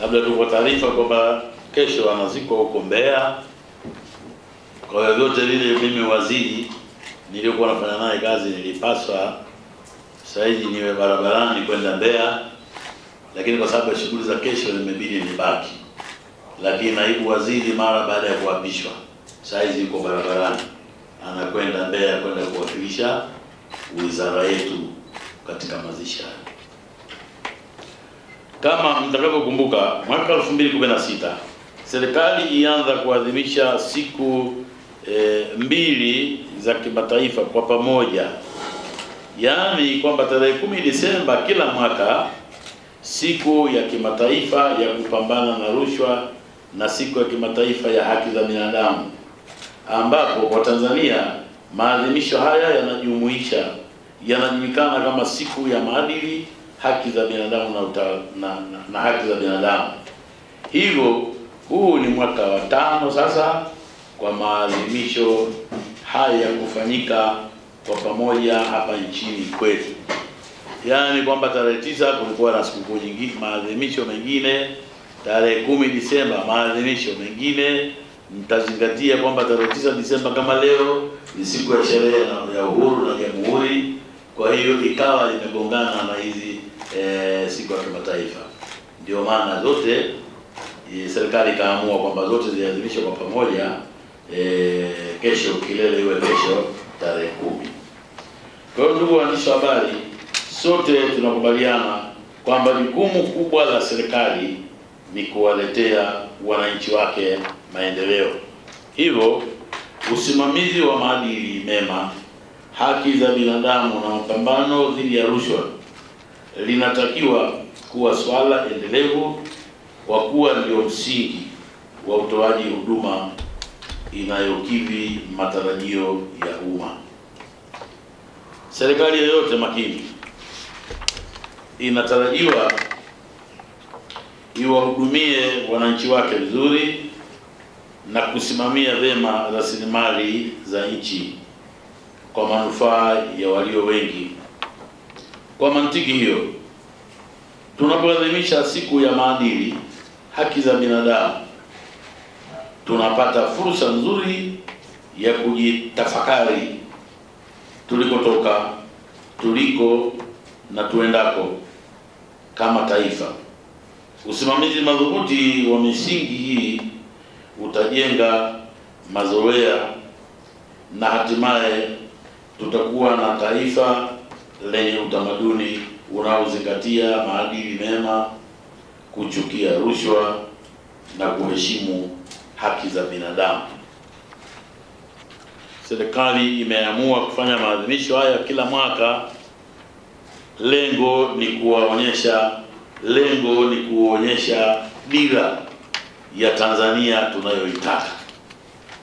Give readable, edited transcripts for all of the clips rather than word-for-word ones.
Labda tuko taarifa kwamba kesho anazikwa huko Mbeya. Kwa hiyo vyote vile mimi waziri niliokuwa nafanya naye kazi nilipaswa sasa hivi niwe barabarani kwenda Mbeya, lakini kwa sababu ya shughuli za kesho nimebidi nibaki. Lakini naibu waziri mara baada ya kuapishwa sasa hivi yuko barabarani anakwenda Mbeya kwenda kuwakilisha wizara yetu katika mazishi haya. Kama mtakavyokumbuka, mwaka 2016 serikali ilianza kuadhimisha siku mbili za kimataifa kwa pamoja, yaani kwamba tarehe 10 Disemba kila mwaka siku ya kimataifa ya kupambana na rushwa na siku ya kimataifa ya haki za binadamu, ambapo kwa Tanzania maadhimisho haya yanajulikana kama siku ya maadili, haki za binadamu na haki za binadamu. Hivyo huu ni mwaka wa 5 sasa kwa maadhimisho haya kufanyika kwa pamoja hapa nchini kwetu. Yaani kwamba tarehe 9 kulikuwa na sikukuu nyingine, maadhimisho mengine, tarehe 10 Disemba maadhimisho mengine. Mtazingatia kwamba tarehe 9 Disemba kama leo ni siku ya sherehe ya uhuru na jamhuri, kwa hiyo ikawa imegongana na hizi siku ya kimataifa. Ndio maana zote serikali ikaamua kwamba zote ziadhimishwe kwa pamoja. Kesho kilele iwe kesho tarehe 10. Kwa hiyo ndugu waandishi wa habari, sote tunakubaliana kwamba jukumu kubwa la serikali ni kuwaletea wananchi wake maendeleo. Hivyo usimamizi wa maadili mema, haki za binadamu na mapambano dhidi ya rushwa linatakiwa kuwa swala endelevu, kwa kuwa ndio msingi wa utoaji huduma inayokidhi matarajio ya umma. Serikali yoyote makini inatarajiwa iwahudumie wananchi wake vizuri na kusimamia vyema rasilimali za nchi kwa manufaa ya walio wengi. Kwa mantiki hiyo, tunapoadhimisha siku ya maadili, haki za binadamu, tunapata fursa nzuri ya kujitafakari tulikotoka, tuliko na tuendako kama taifa. Usimamizi madhubuti wa misingi hii utajenga mazoea na hatimaye tutakuwa na taifa lenye utamaduni unaozingatia maadili mema, kuchukia rushwa na kuheshimu haki za binadamu. Serikali imeamua kufanya maadhimisho haya kila mwaka. Lengo ni kuonyesha dira ya Tanzania tunayoitaka.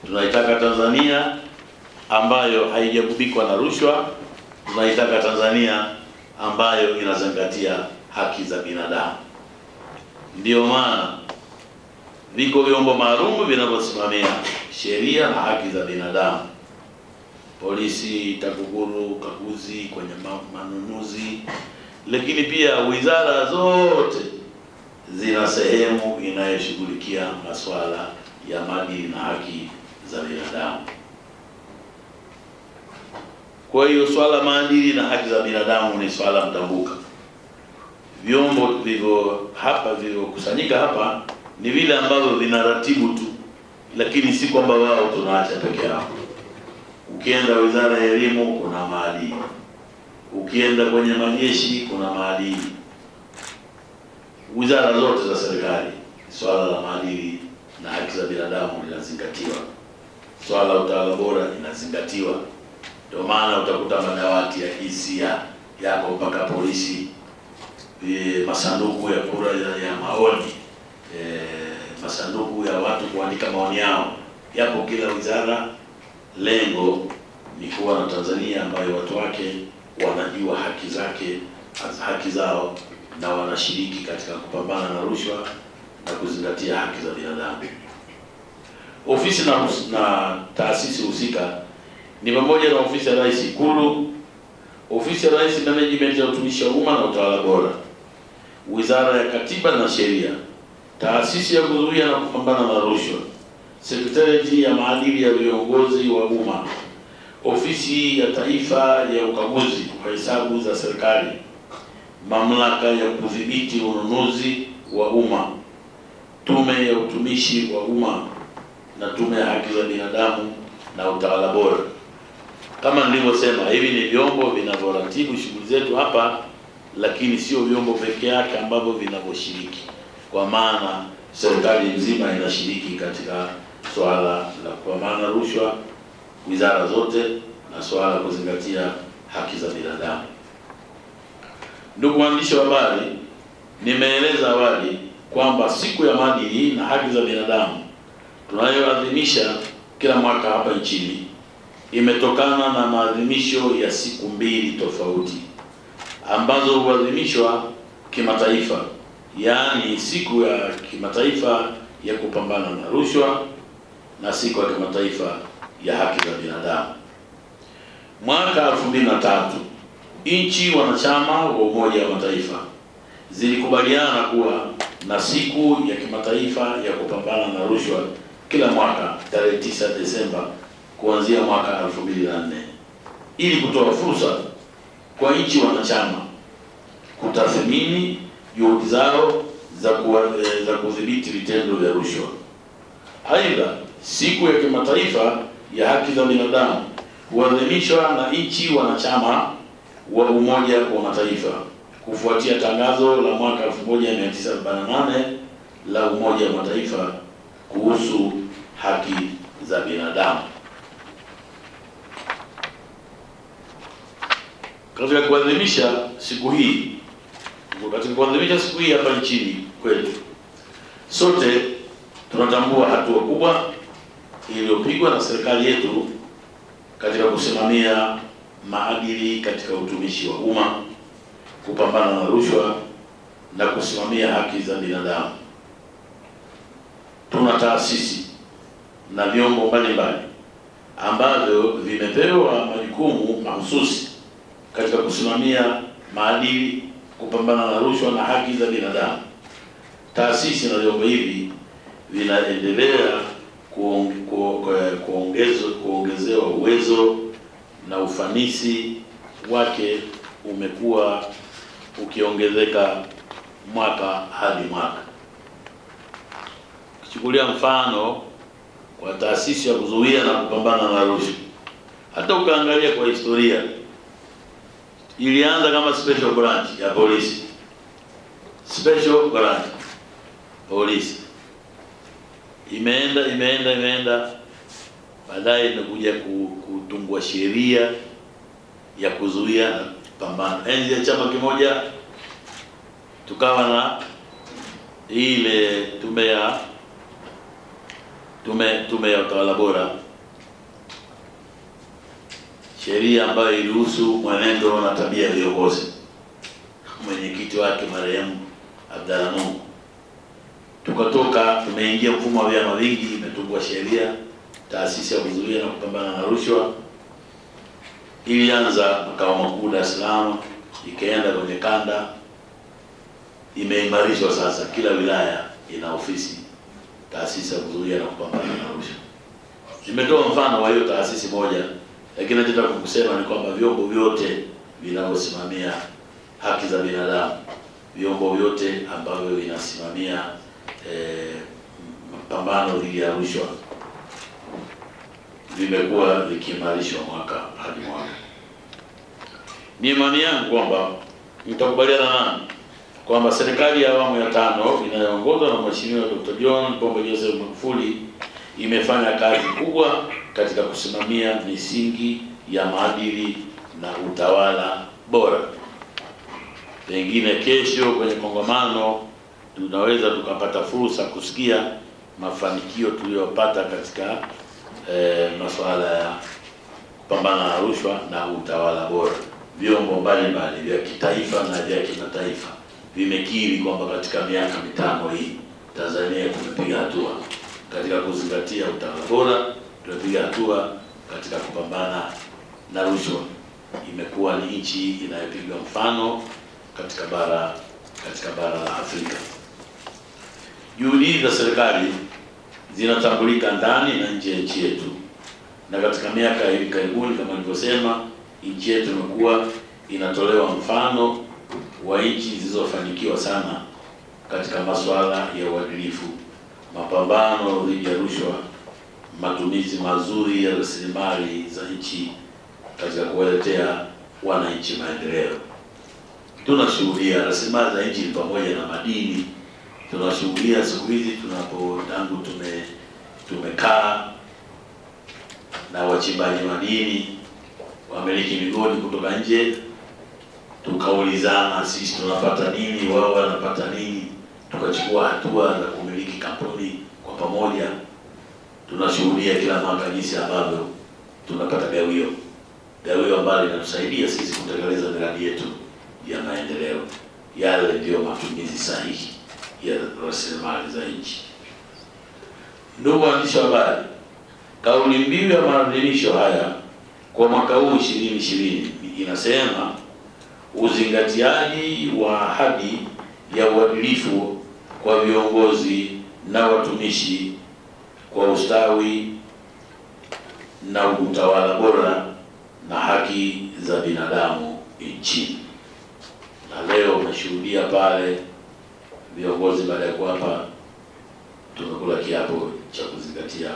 Tunaitaka Tanzania ambayo haijagubikwa na rushwa, tunaitaka Tanzania ambayo inazingatia haki za binadamu. Ndio maana viko vyombo maalum vinavyosimamia sheria na haki za binadamu. Polisi, TAKUKURU, kaguzi kwenye manunuzi, lakini pia wizara zote zina sehemu inayoshughulikia masuala ya maadili na haki za binadamu. Kwa hiyo swala maadili na haki za binadamu ni swala mtambuka. Vyombo vilivyokusanyika hapa ni vile ambavyo vinaratibu tu, lakini si kwamba wao tunaacha peke yao. Ukienda wizara ya elimu kuna maadili, ukienda kwenye majeshi kuna maadili. Wizara zote za serikali swala la maadili na haki za binadamu linazingatiwa, swala la utawala bora linazingatiwa. Ndio maana utakuta madawati ya jinsia yako mpaka polisi, masanduku ya kura ya maoni, masanduku ya watu kuandika maoni yao yapo kila wizara. Lengo ni kuwa na Tanzania ambayo watu wake wanajua haki zao na wanashiriki katika kupambana na rushwa na kuzingatia haki za binadamu. Ofisi na taasisi husika ni pamoja na ofisi ya Rais Ikulu, ofisi ya Rais Management ya utumishi wa umma na utawala bora, wizara ya katiba na sheria, Taasisi ya kuzuia na kupambana na rushwa, Sekretarieti ya maadili ya viongozi wa umma, Ofisi ya Taifa ya Ukaguzi wa Hesabu za Serikali, Mamlaka ya Kudhibiti Ununuzi wa Umma, Tume ya Utumishi wa Umma na Tume ya Haki za Binadamu na Utawala Bora. Kama nilivyosema, hivi ni vyombo vinavyoratibu shughuli zetu hapa, lakini sio vyombo pekee yake ambavyo vinavyoshiriki, kwa maana serikali nzima inashiriki katika swala la kupambana na rushwa, wizara zote, na swala la kuzingatia haki za binadamu. Ndugu waandishi wa habari, nimeeleza awali kwamba siku ya maadili na haki za binadamu tunayoadhimisha kila mwaka hapa nchini imetokana na maadhimisho ya siku mbili tofauti ambazo huadhimishwa kimataifa, yaani siku ya kimataifa ya kupambana na rushwa na siku ya kimataifa ya haki za binadamu. Mwaka 2003 nchi wanachama wa Umoja wa Mataifa zilikubaliana kuwa na siku ya kimataifa ya kupambana na rushwa kila mwaka tarehe 9 Desemba kuanzia mwaka 2004 ili kutoa fursa kwa nchi wanachama kutathmini juhudi zao za kudhibiti vitendo vya rushwa. Aidha, siku ya kimataifa ya haki za binadamu huadhimishwa na nchi wanachama wa Umoja wa Mataifa kufuatia tangazo la mwaka 1948 la Umoja wa Mataifa kuhusu haki za binadamu. Katika kuadhimisha siku hii hapa nchini kwetu, sote tunatambua hatua kubwa iliyopigwa na serikali yetu katika kusimamia maadili katika utumishi wa umma, kupambana na rushwa na kusimamia haki za binadamu. Tuna taasisi na vyombo mbalimbali ambavyo vimepewa majukumu mahususi katika kusimamia maadili, kupambana na rushwa na haki za binadamu. Taasisi na vyombo hivi vinaendelea kuongezewa uwezo na ufanisi wake umekuwa ukiongezeka mwaka hadi mwaka. Kichukulia mfano kwa taasisi ya kuzuia na kupambana na rushwa, hata ukaangalia kwa historia, ilianza kama special branch ya polisi, special branch polisi, imeenda baadaye imekuja kutungwa sheria ya kuzuia na kupambana. Enzi ya chama kimoja tukawa na ile tume ya utawala bora, sheria ambayo ilihusu mwenendo na tabia ya viongozi, mwenyekiti wake marehemu Abdalla Nuh. Tukatoka tumeingia mfumo wa vyama vingi, imetungwa sheria taasisi ya kuzuia na kupambana na rushwa. Ilianza makao makuu Dar es Salaam, ikaenda kwenye kanda, imeimarishwa sasa kila wilaya ina ofisi taasisi ya kuzuia na kupambana na rushwa. Nimetoa mfano wa hiyo taasisi moja, lakini nataka kusema ni kwamba vyombo vyote vinavyosimamia haki za binadamu, vyombo vyote ambavyo vinasimamia mapambano dhidi ya rushwa vimekuwa vikiimarishwa mwaka hadi mwaka. Ni imani yangu kwamba mtakubaliana nami kwamba serikali ya awamu ya 5 inayoongozwa na Mheshimiwa Dr. John Pombe Joseph Magufuli imefanya kazi kubwa katika kusimamia misingi ya maadili na utawala bora. Pengine kesho kwenye kongamano tunaweza tukapata fursa kusikia mafanikio tuliyopata katika masuala ya kupambana na rushwa na utawala bora. Vyombo mbalimbali vya kitaifa na vya kimataifa vimekiri kwamba katika miaka 5 hii Tanzania tumepiga hatua katika kuzingatia utawala bora, tumepiga hatua katika kupambana na rushwa. Imekuwa ni nchi inayopiga mfano katika bara la Afrika. Juhudi za serikali zinatambulika ndani na nje ya nchi yetu, na katika miaka hivi karibuni, kama nilivyosema, nchi yetu imekuwa inatolewa mfano wa nchi zilizofanikiwa sana katika masuala ya uadilifu, mapambano dhidi ya rushwa, matumizi mazuri ya rasilimali za nchi katika kuwaletea wananchi maendeleo. Tunashuhudia rasilimali za nchi pamoja na madini. Tunashuhudia siku hizi tangu tumekaa na wachimbaji madini, wamiliki migodi kutoka nje, tukaulizana sisi tunapata nini, wao wanapata nini, tukachukua hatua za kumiliki kampuni kwa pamoja. Tunashuhudia kila mwaka jinsi ambavyo tunapata gawio ambalo linatusaidia sisi kutekeleza miradi yetu ya maendeleo. Yale ndio matumizi sahihi ya rasilimali za nchi. Ndugu waandishi wa habari, kauli mbiu ya maadhimisho haya kwa mwaka huu 2020 inasema uzingatiaji wa ahadi ya uadilifu kwa viongozi na watumishi kwa ustawi na utawala bora na haki za binadamu nchini. Na leo umeshuhudia pale viongozi baada ya kuapa tumekula kiapo cha kuzingatia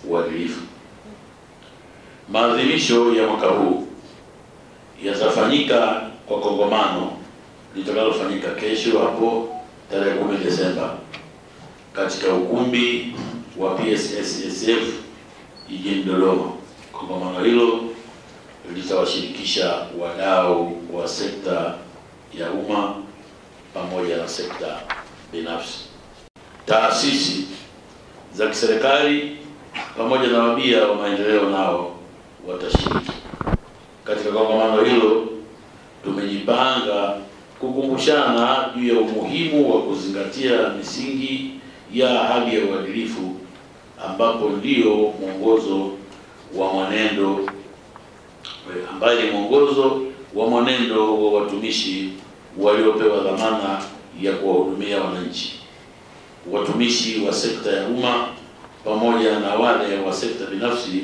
uadilifu. Maadhimisho ya mwaka huu yatafanyika kwa kongamano litakalofanyika kesho hapo tarehe 10 Desemba katika ukumbi wa PSSSF jijini Dodoma. Kongamano hilo litawashirikisha wadau wa sekta ya umma pamoja na sekta binafsi. Taasisi za kiserikali pamoja na wabia wa maendeleo nao watashiriki. Katika kongamano hilo tumejipanga kukumbushana juu ya umuhimu wa kuzingatia misingi ya ahadi ya uadilifu, ambapo ndio mwongozo wa mwenendo wa watumishi waliopewa dhamana ya kuwahudumia wananchi. Watumishi wa sekta ya umma pamoja na wale wa sekta binafsi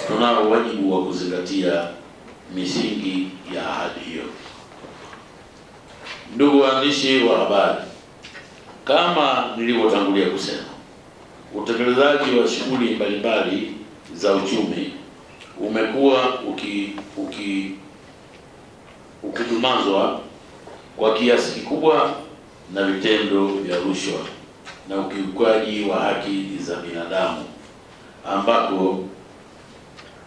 tunao wajibu wa kuzingatia misingi ya ahadi hiyo. Ndugu waandishi wa habari, kama nilivyotangulia kusema, utekelezaji wa shughuli mbalimbali za uchumi umekuwa ukidumazwa kwa kiasi kikubwa na vitendo vya rushwa na ukiukwaji wa haki za binadamu, ambako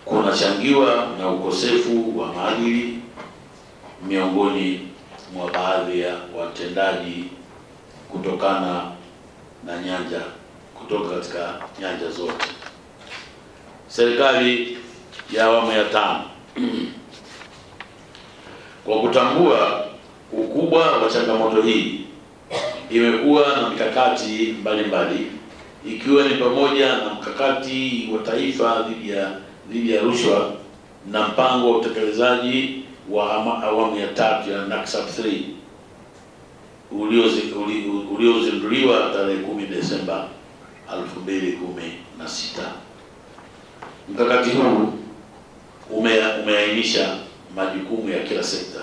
kunachangiwa na ukosefu wa maadili miongoni mwa baadhi ya watendaji kutoka katika nyanja zote. Serikali ya awamu ya 5 kwa kutambua ukubwa wa changamoto hii imekuwa na mikakati mbalimbali, ikiwa ni pamoja na mkakati wa taifa dhidi ya rushwa na mpango wa utekelezaji wa awamu ya 3 ya NACSAP 3 uliozinduliwa tarehe 10 Desemba 2016. Mkakati huu umeainisha majukumu ya kila sekta.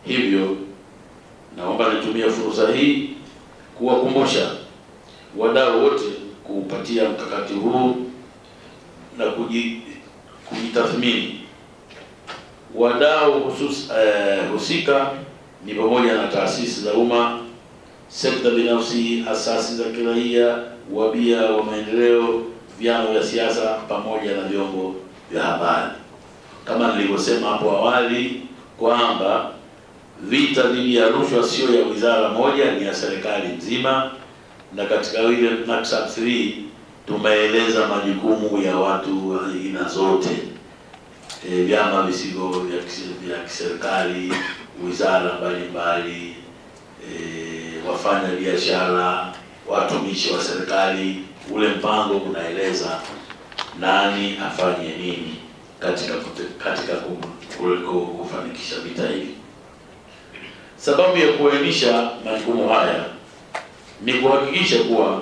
Hivyo naomba nitumie fursa hii kuwakumbusha wadau wote kuupatia mkakati huu na kujitathmini. Wadau husika ni pamoja na taasisi za umma, sekta binafsi, asasi za kiraia, wabia wa maendeleo, vyama vya siasa pamoja na vyombo vya habari. Kama nilivyosema hapo awali kwamba vita dhidi ya rushwa sio ya wizara moja, ni ya serikali nzima, na katika ile NACSAP 3 tumeeleza majukumu ya watu aina zote, vyama visivyo vya kiserikali, wizara mbalimbali, wafanya biashara, watumishi wa serikali. Ule mpango unaeleza nani afanye nini katika kufanikisha vita hivi. Sababu ya kuainisha majukumu haya ni kuhakikisha kuwa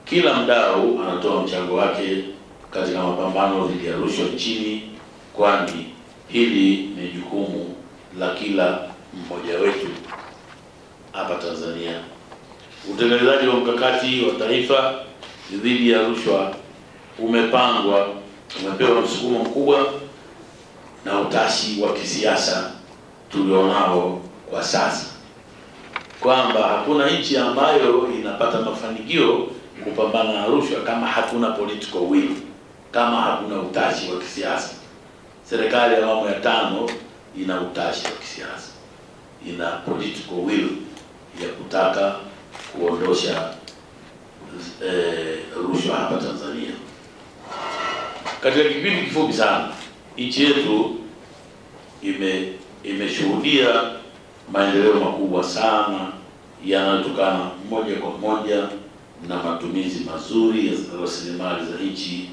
kila mdau anatoa mchango wake katika mapambano dhidi ya rushwa nchini, kwani hili ni jukumu la kila mmoja wetu hapa Tanzania. Utekelezaji wa mkakati wa taifa dhidi ya rushwa umepangwa, umepewa msukumo mkubwa na utashi wa kisiasa tulionao kwa sasa, kwamba hakuna nchi ambayo inapata mafanikio kupambana na rushwa kama hakuna political will, kama hakuna utashi wa kisiasa. Serikali ya awamu ya 5 ina utashi wa kisiasa, ina political will ya kutaka kuondosha rushwa hapa Tanzania. Katika kipindi kifupi sana, nchi yetu imeshuhudia maendeleo makubwa sana yanayotokana moja kwa moja na matumizi mazuri ya rasilimali za nchi,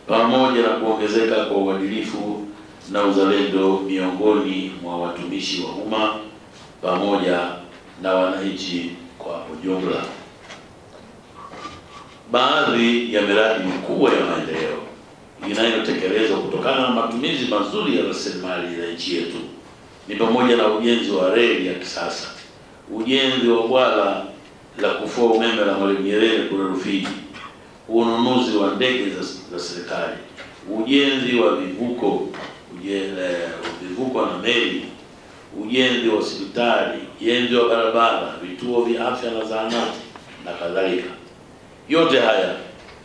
pamoja na kuongezeka kwa uadilifu na uzalendo miongoni mwa watumishi wa umma pamoja na wananchi kwa ujumla. Baadhi ya miradi mikubwa ya maendeleo inayotekelezwa kutokana na matumizi mazuri ya rasilimali za nchi yetu ni pamoja na ujenzi wa reli ya kisasa, ujenzi wa bwawa la kufua umeme la Mwalimu Nyerere kule Rufiji, ununuzi wa ndege za serikali, ujenzi wa vivuko na meli, ujenzi wa hospitali, ujenzi wa barabara, vituo vya afya na zahanati na kadhalika. Yote haya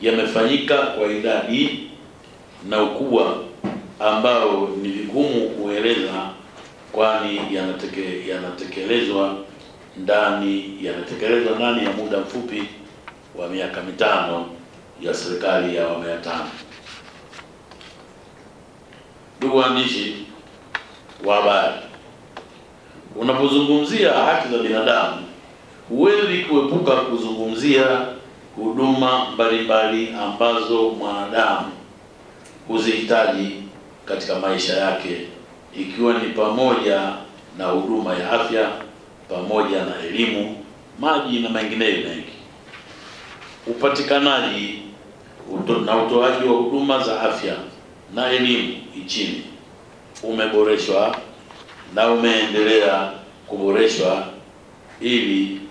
yamefanyika kwa idadi na ukubwa ambao ni vigumu kueleza, kwani yanatekelezwa ndani ya muda mfupi wa miaka 5 ya serikali ya awamu ya 5. Ndugu waandishi wa habari, unapozungumzia haki za binadamu huwezi kuepuka kuzungumzia huduma mbalimbali ambazo mwanadamu huzihitaji katika maisha yake, ikiwa ni pamoja na huduma ya afya, pamoja na elimu, maji na mengineyo mengi. Upatikanaji na utoaji wa huduma za afya na elimu nchini umeboreshwa na umeendelea kuboreshwa ili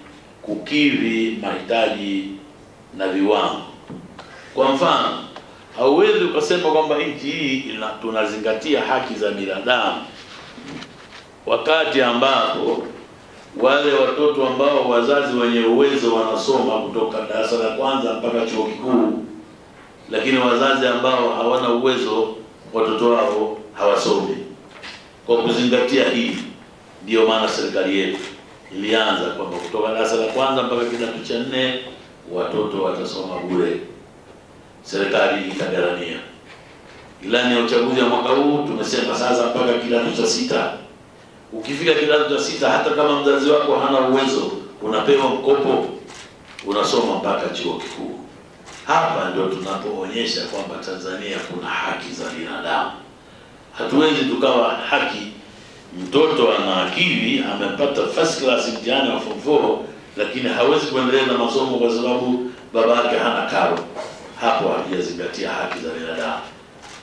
kukidhi mahitaji na viwango. Kwa mfano, hauwezi ukasema kwamba nchi hii tunazingatia haki za binadamu wakati ambapo wale watoto ambao wazazi wenye uwezo wanasoma kutoka darasa la 1 mpaka chuo kikuu, lakini wazazi ambao hawana uwezo watoto wao hawasomi. Kwa kuzingatia hili, ndio maana serikali yetu ilianza kwamba kutoka darasa la 1 mpaka kidato cha 4 watoto watasoma bure, serikali itagharamia. Ilani ya uchaguzi wa mwaka huu tumesema sasa mpaka kidato cha 6. Ukifika kidato cha 6, hata kama mzazi wako hana uwezo, unapewa mkopo, unasoma mpaka chuo kikuu. Hapa ndio tunapoonyesha kwamba Tanzania kuna haki za binadamu. Hatuwezi tukawa haki, mtoto ana akili, amepata first class mtihani wa form 4, lakini hawezi kuendelea na masomo kwa sababu baba yake hana karo. Hapo hatujazingatia haki za binadamu.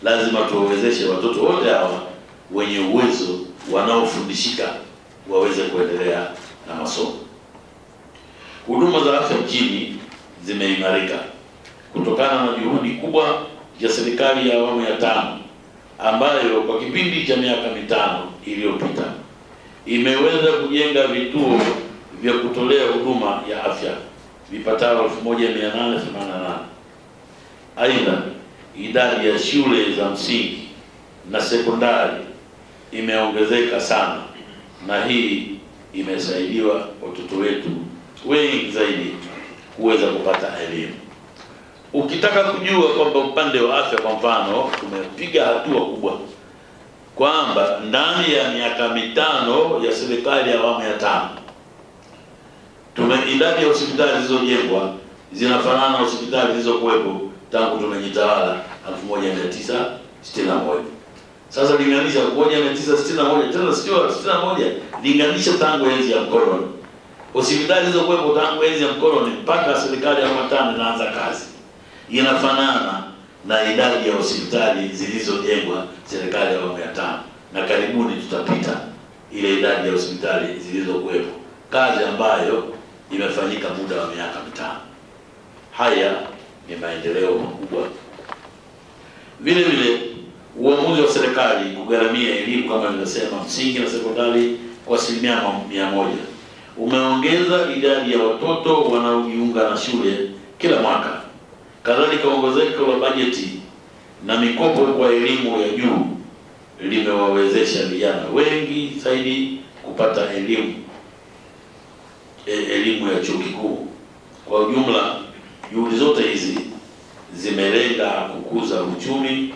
Lazima tuwawezeshe watoto wote hawa wenye uwezo, wanaofundishika, waweze kuendelea na masomo. Huduma za afya nchini zimeimarika kutokana na juhudi kubwa ya serikali ya awamu ya 5 ambayo kwa kipindi cha miaka 5 iliyopita imeweza kujenga vituo vya kutolea huduma ya afya vipatao 1888. Aidha, idadi ya shule za msingi na sekondari imeongezeka sana, na hii imesaidiwa watoto wetu wengi zaidi kuweza kupata elimu. Ukitaka kujua kwamba upande wa afya kwa mfano tumepiga hatua kubwa, kwamba ndani ya miaka 5 ya serikali ya awamu ya 5 idadi ya hospitali zilizojengwa zinafanana na hospitali zilizokuwepo tangu tumejitawala 1961. Sasa linganisha 1961, tena sio 61, linganisha tangu enzi ya mkoloni. Hospitali hizo kuwepo tangu enzi ya mkoloni mpaka serikali ya awamu ya 5 inaanza kazi, inafanana na idadi ya hospitali zilizojengwa serikali ya awamu ya 5, na karibuni tutapita ile idadi ya hospitali zilizokuwepo, kazi ambayo imefanyika muda wa miaka 5. Haya ni maendeleo makubwa. Vile vile uamuzi wa serikali kugharamia elimu kama nilivyosema, msingi na sekondari kwa 100% umeongeza idadi ya watoto wanaojiunga na shule kila mwaka. Kadhalika ongezeko la bajeti na mikopo kwa elimu ya juu limewawezesha vijana wengi zaidi kupata elimu ya chuo kikuu. Kwa ujumla, juhudi zote hizi zimelenga kukuza uchumi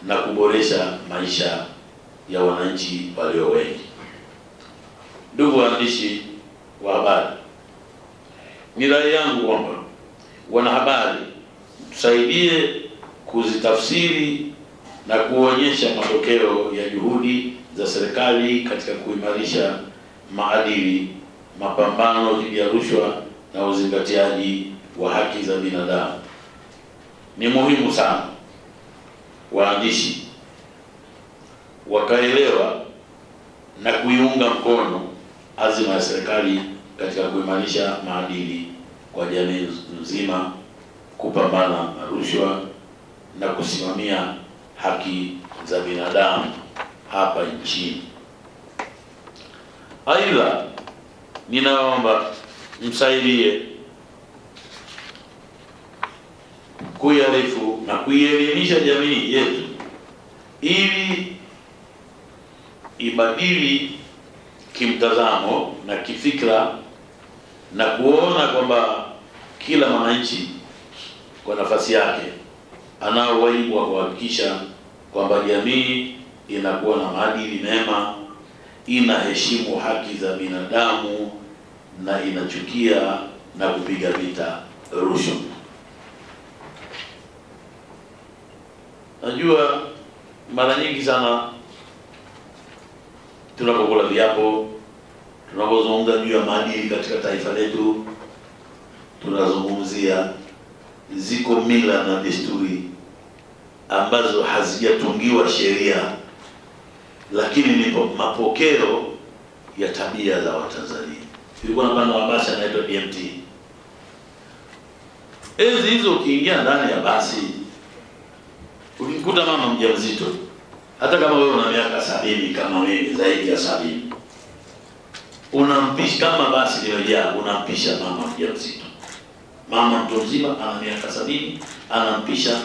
na kuboresha maisha ya wananchi walio wengi. Ndugu waandishi wa habari, ni rai yangu kwamba wanahabari tusaidie kuzitafsiri na kuonyesha matokeo ya juhudi za serikali katika kuimarisha maadili, mapambano dhidi ya rushwa na uzingatiaji wa haki za binadamu. Ni muhimu sana waandishi wakaelewa na kuiunga mkono azima ya serikali katika kuimarisha maadili kwa jamii nzima, kupambana na rushwa na kusimamia haki za binadamu hapa nchini. Aidha, ninaomba msaidie kuiarifu na kuielimisha jamii yetu ili ibadili kimtazamo na kifikra na kuona kwamba kila mwananchi kwa nafasi yake anao wajibu wa kuhakikisha kwamba jamii inakuwa na maadili mema, inaheshimu haki za binadamu na inachukia na kupiga vita rushwa. Najua mara nyingi sana tunapokula viapo, tunapozungumza juu ya maadili katika taifa letu, tunazungumzia ziko mila na desturi ambazo hazijatungiwa sheria, lakini ni mapokeo ya tabia za Watanzania. Tulikuwa na bwana wa basi anaitwa DMT. Enzi hizo ukiingia ndani ya basi, ukikuta mama mjamzito, hata kama wewe una miaka 70 kama mimi zaidi ya 70, unampisha kama basi limejaa, unampisha mama mjamzito. Mama mtu mzima ana miaka 70, anampisha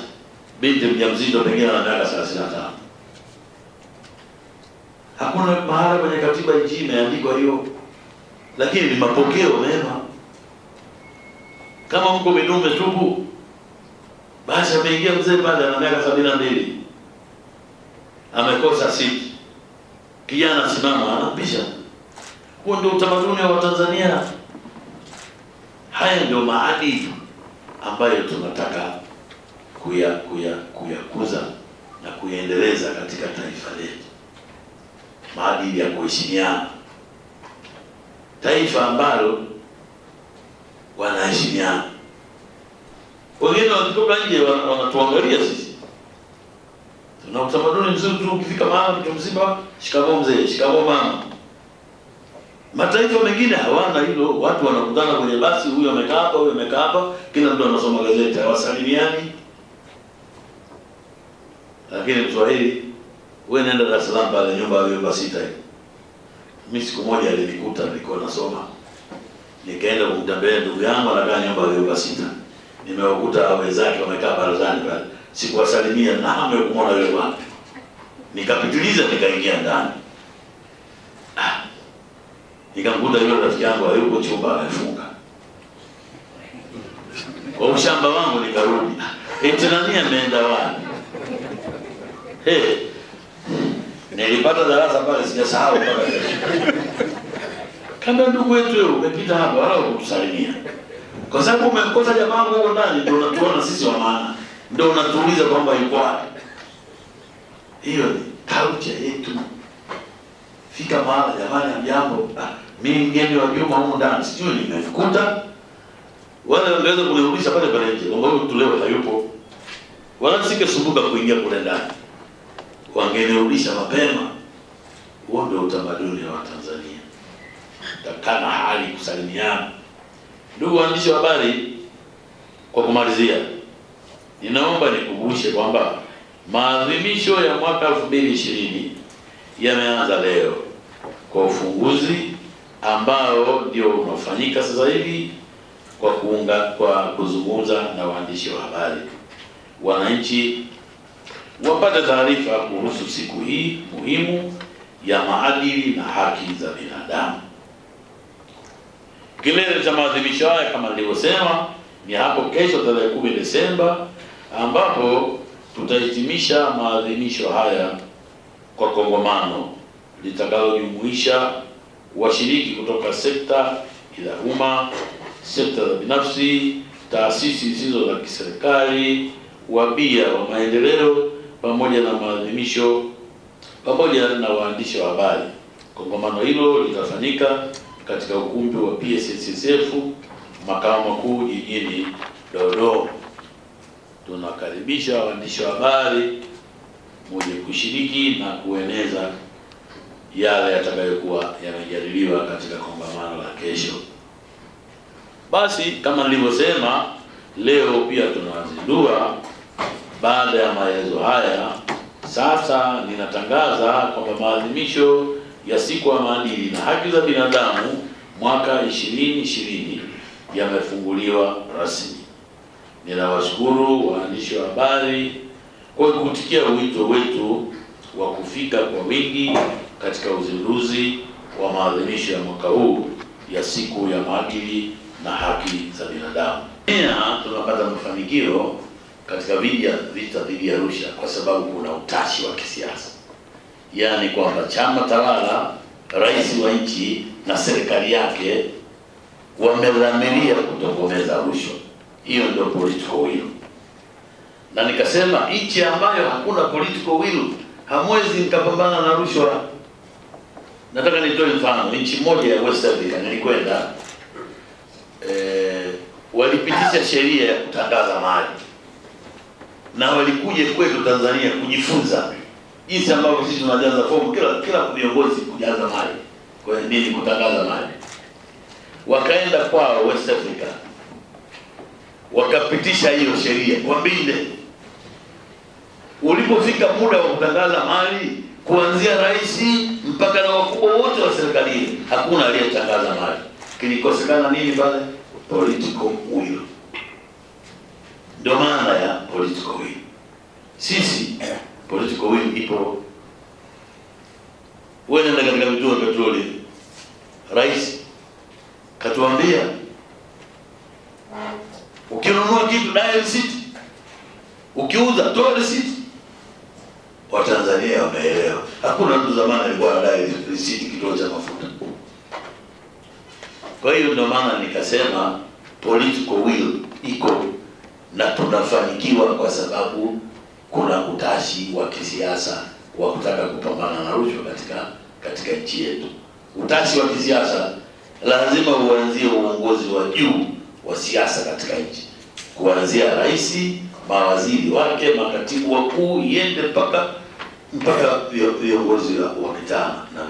binti mjamzito pengine ana miaka 35. Hakuna mahala kwenye katiba nchi imeandikwa hiyo, lakini ni mapokeo mema. Kama mko midume tupu, basi ameingia mzee pale ana miaka 72, amekosa siti, kijana simama anampisha. Huo ndio utamaduni wa Tanzania. Haya ndio maadili ambayo tunataka kuyakuza na kuyaendeleza katika taifa letu. Maadili ya kuheshimiana, taifa ambalo wanaheshimiana. Wengine wakitoka nje wanatuangalia sisi. Tuna utamaduni mzuri tu, ukifika mahali mtu mzima, shikamoo mzee, shikamoo mama. Mataifa mengine hawana hilo. Watu wanakutana kwenye basi, huyo amekaa hapa, huyo amekaa hapa, kila mtu anasoma gazeti, hawasalimiani. Lakini Mswahili, wewe nenda Dar es Salaam pale nyumba ya vyumba 6 hivi. Mimi siku moja nilikuta nilikuwa nasoma, nikaenda kumtembelea ndugu yangu anakaa nyumba ya vyumba 6. Nimewakuta wenzake wamekaa barazani pale. Sikuwasalimia na hamu ya kumwona yule bwana. Nikapitiliza nikaingia ndani. Nikamkuta yule rafiki yangu hayuko chumba, amefunga. Kwa ushamba wangu nikarudi. Eti nani ameenda wapi? Nilipata darasa pale sijasahau mpaka kesho. Kama ndugu wetu wewe umepita hapa wala ukutusalimia. Kwa sababu umekosa jamaa huko ndani, ndio unatuona sisi wa maana. Ndio unatuuliza kwamba yuko wapi. Hiyo ni culture yetu. Fika mahali jamani, jambo mimi mgeni wa Juma huko ndani sijui nimekuta, wala ungeweza kunirudisha pale pale nje kwamba huyu tulewe hayupo, wala sikesumbuka kuingia kule ndani, wangenirudisha mapema. Huo ndio utamaduni wa Tanzania, takana hali kusalimiana. Ndugu waandishi wa habari, kwa kumalizia, ninaomba nikumbushe kwamba maadhimisho ya mwaka 2020 yameanza leo kwa ufunguzi ambao ndio unafanyika sasa hivi kwa kuzungumza na waandishi wa habari. Wananchi wapate taarifa kuhusu siku hii muhimu ya maadili na haki za binadamu. Kilele cha maadhimisho haya kama nilivyosema ni hapo kesho tarehe 10 Desemba, ambapo tutahitimisha maadhimisho haya kwa kongamano litakalojumuisha washiriki kutoka sekta za umma, sekta za binafsi, taasisi zisizo za kiserikali, wabia wa maendeleo, pamoja na maadhimisho pamoja na waandishi wa habari. Kongamano hilo litafanyika katika ukumbi wa PSSSF makao makuu jijini Dodoma. Tunakaribisha waandishi wa habari muje kushiriki na kueneza yale yatakayokuwa yamejadiliwa katika kongamano la kesho. Basi kama nilivyosema, leo pia tunazindua. Baada ya maelezo haya, sasa ninatangaza kwamba maadhimisho ya siku ya maadili na haki za binadamu mwaka 2020 yamefunguliwa rasmi. Ninawashukuru waandishi wa habari kwa kuitikia wito wetu wa kufika kwa wingi katika uzinduzi wa maadhimisho ya mwaka huu ya siku ya maadili na haki za binadamu. Tunapata mafanikio katika vita dhidi ya rushwa kwa sababu kuna utashi wa kisiasa, yaani kwamba chama tawala, rais wa nchi na serikali yake wamedhamiria kutokomeza rushwa. Hiyo ndio political will. Na nikasema nchi ambayo hakuna political will hamwezi mkapambana na rushwa. Nataka nitoe mfano. Nchi moja ya West Africa nilikwenda, walipitisha sheria ya kutangaza mali, na walikuja kwetu Tanzania kujifunza jinsi ambavyo sisi tunajaza fomu kila viongozi kujaza mali. Kwa nini kutangaza mali? Wakaenda kwao West Africa, wakapitisha hiyo sheria kwa mbinde. Ulipofika muda wa kutangaza mali, kuanzia rais mpaka na wakubwa wote wa serikali, hakuna aliyetangaza mali. Kilikosekana nini pale? Political will. Ndio maana ya political will. Sisi political will ipo. Wewe nenda katika vituo vya petroli, rais katuambia ukinunua kitu dai receipt, ukiuza toa receipt. Watanzania wameelewa. Hakuna mtu zamani alikuwa anadai receipt kituo cha mafuta. Kwa hiyo ndio maana nikasema political will iko na tunafanikiwa kwa sababu kuna utashi wa kisiasa wa kutaka kupambana na rushwa katika nchi yetu. Utashi wa kisiasa lazima uanzie uongozi wa juu wa siasa katika nchi, kuanzia rais, mawaziri wake, makatibu wakuu, iende mpaka viongozi wa mitaa na